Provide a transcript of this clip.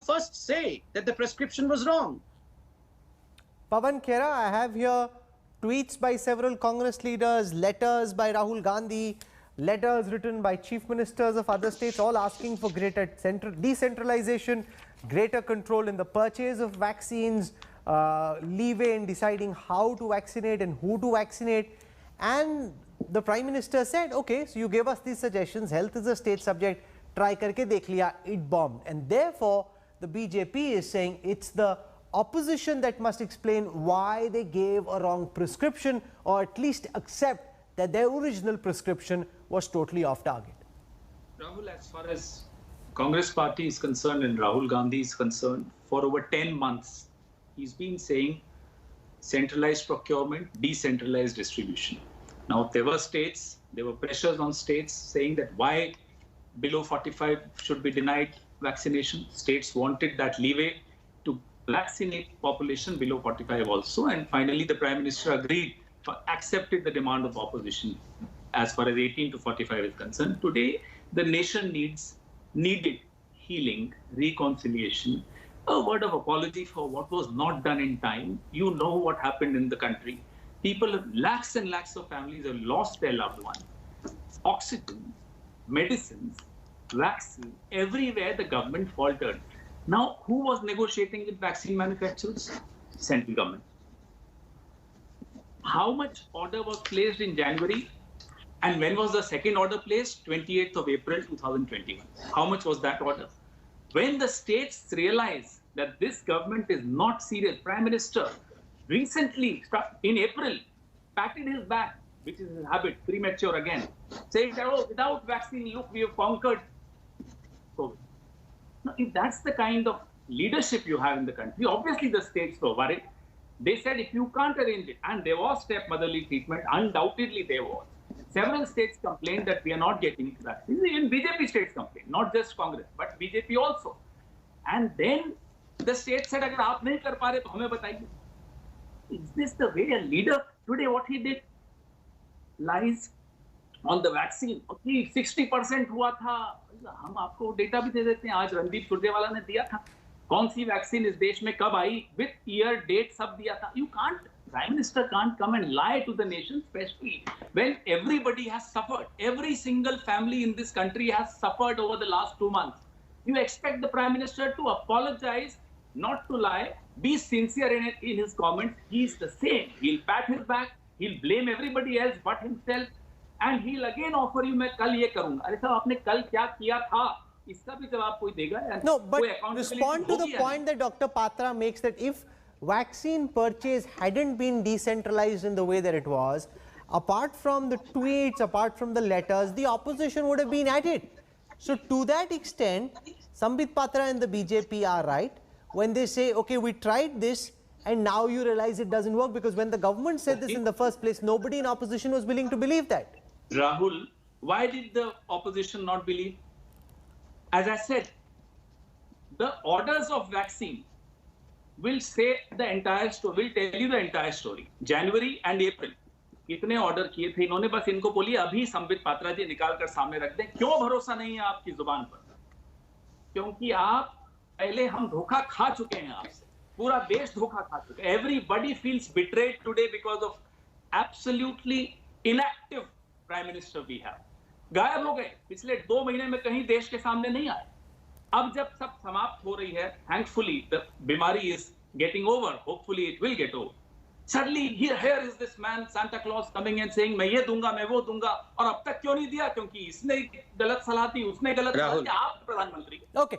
first say that the prescription was wrong. Pawan Khera, I have here tweets by several Congress leaders, letters by Rahul Gandhi, letters written by chief ministers of other states, all asking for greater decentralization, greater control in the purchase of vaccines, leeway in deciding how to vaccinate and who to vaccinate. And the Prime Minister said, okay, so you gave us these suggestions, health is a state subject, try karke dekh liya, it bombed. And therefore, the BJP is saying it's the opposition that must explain why they gave a wrong prescription, or at least accept that their original prescription was totally off target. Rahul, as far as Congress party is concerned and Rahul Gandhi is concerned, for over 10 months, he's been saying centralized procurement, decentralized distribution. Now, there were states, there were pressures on states saying that why below 45 should be denied vaccination. States wanted that leeway to vaccinate population below 45 also. And finally, the Prime Minister agreed, accepted the demand of opposition as far as 18 to 45 is concerned. Today, the nation needed healing, reconciliation, a word of apology for what was not done in time. You know what happened in the country. People, lakhs and lakhs of families have lost their loved ones. Oxygen, medicines, vaccine, everywhere the government faltered. Now, who was negotiating with vaccine manufacturers? Central government. How much order was placed in January? And when was the second order placed? 28th of April 2021. How much was that order? When the states realized that this government is not serious, Prime Minister recently, in April, patted his back, which is his habit, premature again, saying that, oh, without vaccine, look, we have conquered COVID. Now, if that's the kind of leadership you have in the country, obviously the states were worried. They said, if you can't arrange it, and there was step-motherly treatment, undoubtedly there was. Several states complained that we are not getting vaccines. Even BJP states complained, not just Congress, but BJP also. And then the state said, agar aap nahi kar pa rahe, to hame bataiye. Is this the way a leader today, what he did? Lies on the vaccine. Okay, 60% हुआ था. हम आपको data भी दे देते हैं. आज रणदीप सुरजेवाला ने दिया था. कौन सी वैक्सीन इस देश में कब आई, with year, date सब दिया था. You can't, Prime Minister can't come and lie to the nation, especially when everybody has suffered. Every single family in this country has suffered over the last 2 months. You expect the Prime Minister to apologize, not to lie, be sincere in his comments. He's the same. He'll pat his back, he'll blame everybody else but himself, and he'll again offer you, मैं कल ये करूँगा. अरे साहब, आपने कल क्या किया था? इसका भी जवाब कोई देगा? No, but respond to the point that Dr. Patra makes, that if vaccine purchase hadn't been decentralized in the way that it was, apart from the tweets, apart from the letters, the opposition would have been at it. So to that extent, Sambit Patra and the BJP are right when they say, okay, we tried this and now you realize it doesn't work, because when the government said this in the first place, nobody in opposition was willing to believe that. Rahul, why did the opposition not believe? As I said, the orders of vaccine will say the entire story, will tell you the entire story. January and April, कितने order किए थे इन्होंने, बस इनको बोलिए अभी संबित पात्रा जी निकाल कर सामने रख दें. क्यों भरोसा नहीं है आपकी जुबान पर? क्योंकि आप पहले हम धोखा खा चुके हैं आपसे. पूरा देश धोखा खा चुका है. Everybody feels betrayed today because of absolutely inactive Prime Minister we have. गायब हो गए. पिछले 2 महीने में कहीं देश के सामने नहीं आए. अब जब सब समाप्त हो रही है, thankfully the बीमारी is getting over. Hopefully it will get over. Suddenly here is this man Santa Claus coming and saying मैं ये दूंगा, मैं वो दूंगा, और अब तक क्यों नहीं दिया? क्योंकि इसने गलत सलाह दी, उसने गलत सलाह दी, आप प्रधानमंत्री. Okay.